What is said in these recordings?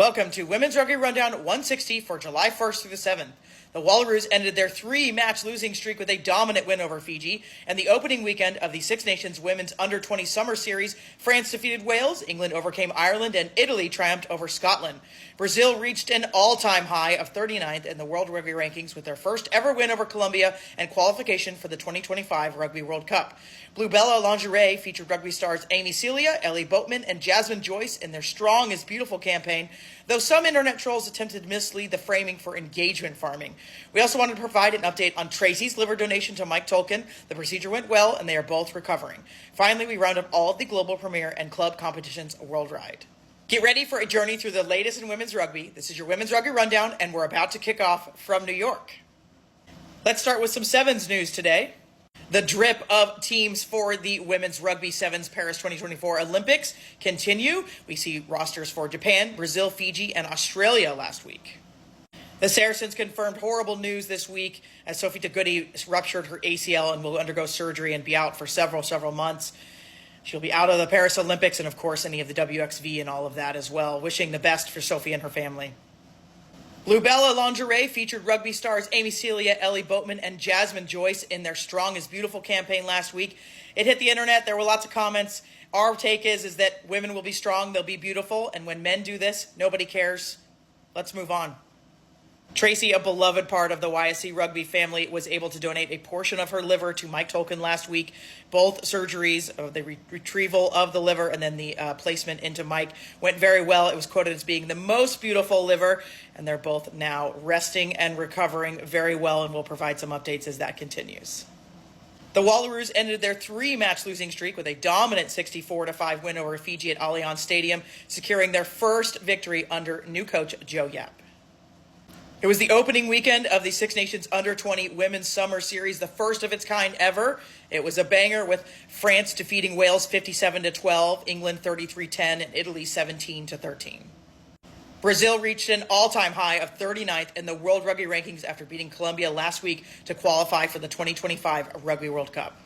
Welcome to Women's Rugby Rundown 160 for July 1st through the 7th. The Wallaroos ended their three-match losing streak with a dominant win over Fiji, and the opening weekend of the Six Nations Women's Under-20 Summer Series, France defeated Wales, England overcame Ireland, and Italy triumphed over Scotland. Brazil reached an all-time high of 39th in the World Rugby rankings with their first ever win over Colombia and qualification for the 2025 Rugby World Cup. Bluebella lingerie featured rugby stars Amy Celia, Ellie Boatman, and Jasmine Joyce in their Strong is Beautiful campaign, though some internet trolls attempted to mislead the framing for engagement farming. We also wanted to provide an update on Tracy's liver donation to Mike Tolkien. The procedure went well, and they are both recovering. Finally, we round up all of the global premier and club competitions worldwide. Get ready for a journey through the latest in women's rugby. This is your Women's Rugby Rundown, and we're about to kick off from New York. Let's start with some sevens news today. The drip of teams for the Women's Rugby Sevens Paris 2024 Olympics continue. We see rosters for Japan, Brazil, Fiji, and Australia last week. The Saracens confirmed horrible news this week as Sophie Tagoudi ruptured her ACL and will undergo surgery and be out for several months. She'll be out of the Paris Olympics and, of course, any of the WXV and all of that as well. Wishing the best for Sophie and her family. Bluebella lingerie featured rugby stars Amy Celia, Ellie Boatman, and Jasmine Joyce in their Strong is Beautiful campaign last week. It hit the internet. There were lots of comments. Our take is that women will be strong, they'll be beautiful, and when men do this, nobody cares. Let's move on. Tracy, a beloved part of the YSC rugby family, was able to donate a portion of her liver to Mike Tolkien last week. Both surgeries, of the retrieval of the liver and then the placement into Mike, went very well. It was quoted as being the most beautiful liver, and they're both now resting and recovering very well, and we'll provide some updates as that continues. The Wallaroos ended their three-match losing streak with a dominant 64-5 win over Fiji at Allianz Stadium, securing their first victory under new coach Joe Yap. It was the opening weekend of the Six Nations Under-20 Women's Summer Series, the first of its kind ever. It was a banger with France defeating Wales 57-12, England 33-10, and Italy 17-13. Brazil reached an all-time high of 39th in the World Rugby rankings after beating Colombia last week to qualify for the 2025 Rugby World Cup.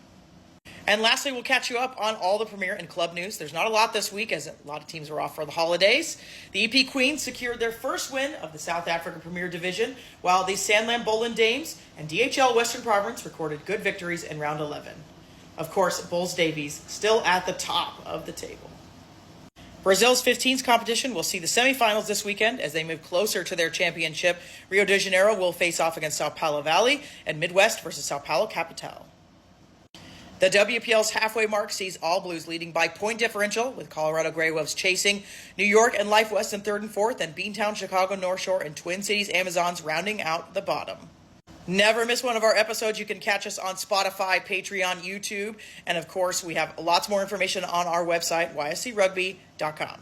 And lastly, we'll catch you up on all the Premier and club news. There's not a lot this week as a lot of teams were off for the holidays. The EP Queens secured their first win of the South Africa Premier Division, while the Sanlam Bolin Dames and DHL Western Province recorded good victories in round 11. Of course, Bulls Davies still at the top of the table. Brazil's 15s competition will see the semifinals this weekend as they move closer to their championship. Rio de Janeiro will face off against Sao Paulo Valley, and Midwest versus Sao Paulo Capital. The WPL's halfway mark sees All Blues leading by point differential, with Colorado Grey Wolves chasing New York and Life West in third and fourth, and Beantown, Chicago, North Shore, and Twin Cities Amazons rounding out the bottom. Never miss one of our episodes. You can catch us on Spotify, Patreon, YouTube, and of course, we have lots more information on our website, yscrugby.com.